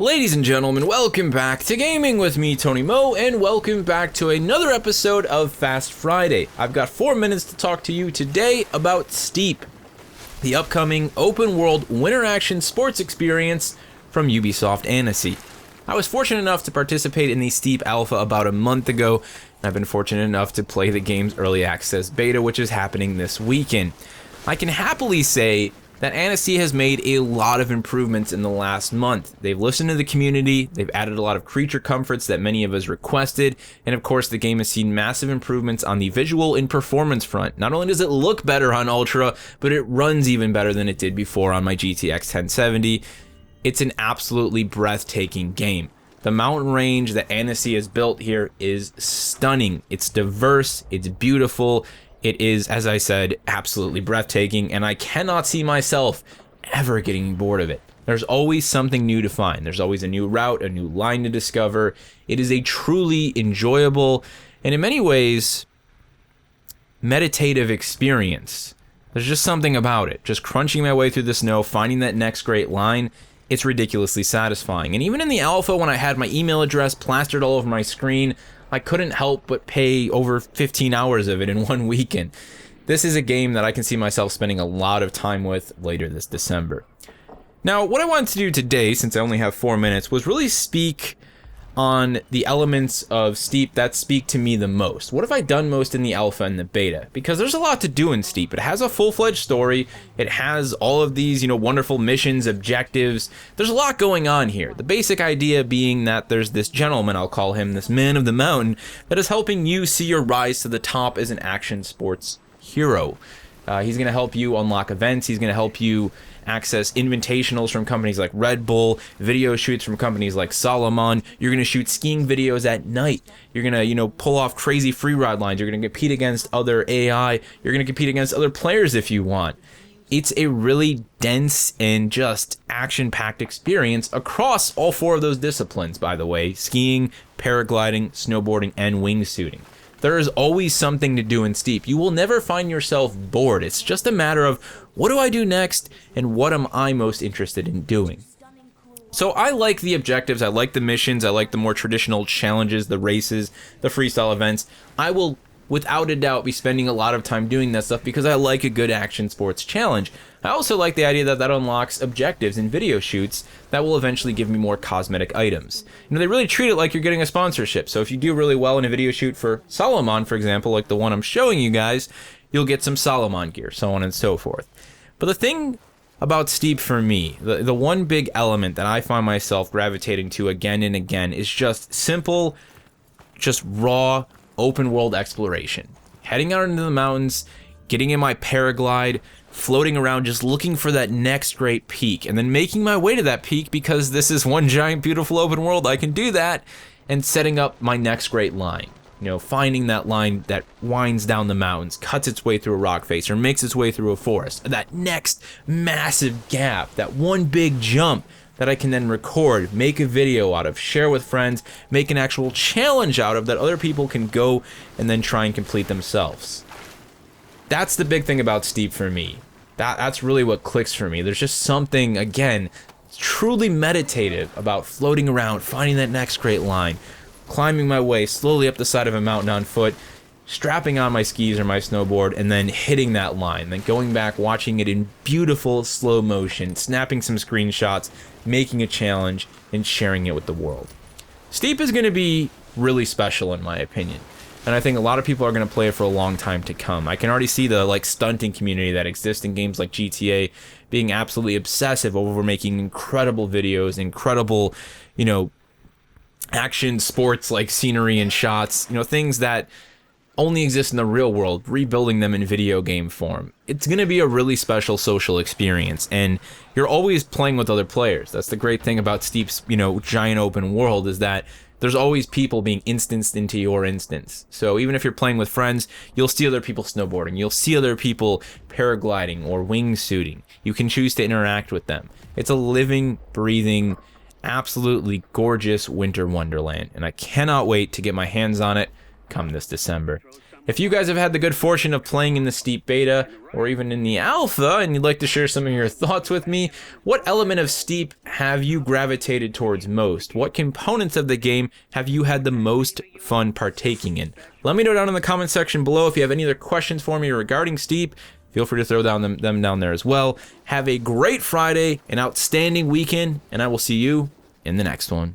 Ladies and gentlemen, welcome back to Gaming with me, Tony Mo, and welcome back to another episode of Fast Friday. I've got 4 minutes to talk to you today about Steep, the upcoming open-world winter action sports experience from Ubisoft Annecy. I was fortunate enough to participate in the Steep Alpha about a month ago, and I've been fortunate enough to play the game's early access beta, which is happening this weekend. I can happily say that Annecy has made a lot of improvements in the last month. They've listened to the community, they've added a lot of creature comforts that many of us requested, and of course the game has seen massive improvements on the visual and performance front. Not only does it look better on Ultra, but it runs even better than it did before on my GTX 1070. It's an absolutely breathtaking game. The mountain range that Annecy has built here is stunning. It's diverse, it's beautiful. It is, as I said, absolutely breathtaking, and I cannot see myself ever getting bored of it. There's always something new to find. There's always a new route, a new line to discover. It is a truly enjoyable, and in many ways, meditative experience. There's just something about it. Just crunching my way through the snow, finding that next great line, it's ridiculously satisfying. And even in the alpha, when I had my email address plastered all over my screen, I couldn't help but pay over 15 hours of it in one weekend. This is a game that I can see myself spending a lot of time with later this December. Now, what I wanted to do today, since I only have 4 minutes, was really speak on the elements of Steep that speak to me the most. What have I done most in the alpha and the beta? Because there's a lot to do in Steep. It has a full-fledged story. It has all of these, wonderful missions, objectives. There's a lot going on here. The basic idea being that there's this gentleman, I'll call him, this man of the mountain, that is helping you see your rise to the top as an action sports hero. He's going to help you unlock events. He's going to help you access invitationals from companies like Red Bull, video shoots from companies like Salomon. You're going to shoot skiing videos at night. You're going to, pull off crazy free ride lines. You're going to compete against other AI. You're going to compete against other players if you want. It's a really dense and just action-packed experience across all 4 of those disciplines, by the way: skiing, paragliding, snowboarding, and wingsuiting. There is always something to do in Steep. You will never find yourself bored. It's just a matter of, what do I do next, and what am I most interested in doing? So I like the objectives, I like the missions, I like the more traditional challenges, the races, the freestyle events. I will, without a doubt, be spending a lot of time doing that stuff because I like a good action sports challenge. I also like the idea that that unlocks objectives in video shoots that will eventually give me more cosmetic items. They really treat it like you're getting a sponsorship. So if you do really well in a video shoot for Salomon, for example, like the one I'm showing you guys, you'll get some Salomon gear, so on and so forth. But the thing about Steep for me, the one big element that I find myself gravitating to again and again is just simple, just raw, open world exploration. Heading out into the mountains, getting in my paraglide, floating around, just looking for that next great peak, and then making my way to that peak because this is one giant beautiful open world. I can do that, and setting up my next great line. Finding that line that winds down the mountains, cuts its way through a rock face, or makes its way through a forest. That next massive gap, that one big jump that I can then record, make a video out of, share with friends, make an actual challenge out of that other people can go and then try and complete themselves. That's the big thing about Steep for me. That's really what clicks for me. There's just something, again, truly meditative about floating around, finding that next great line, climbing my way slowly up the side of a mountain on foot, strapping on my skis or my snowboard, and then hitting that line, then going back, watching it in beautiful slow motion, snapping some screenshots, making a challenge, and sharing it with the world. Steep is going to be really special in my opinion, and I think a lot of people are going to play it for a long time to come. I can already see the stunting community that exists in games like GTA being absolutely obsessive over making incredible videos, incredible, action sports like scenery and shots, things that only exist in the real world, rebuilding them in video game form. It's going to be a really special social experience, and you're always playing with other players. That's the great thing about Steep's, giant open world, is that there's always people being instanced into your instance. So even if you're playing with friends, you'll see other people snowboarding, you'll see other people paragliding or wingsuiting. You can choose to interact with them. It's a living, breathing, absolutely gorgeous winter wonderland, and I cannot wait to get my hands on it come this December. If you guys have had the good fortune of playing in the Steep Beta or even in the Alpha and you'd like to share some of your thoughts with me, what element of Steep have you gravitated towards most? What components of the game have you had the most fun partaking in? Let me know down in the comment section below. If you have any other questions for me regarding Steep, feel free to throw them down there as well. Have a great Friday, an outstanding weekend, and I will see you in the next one.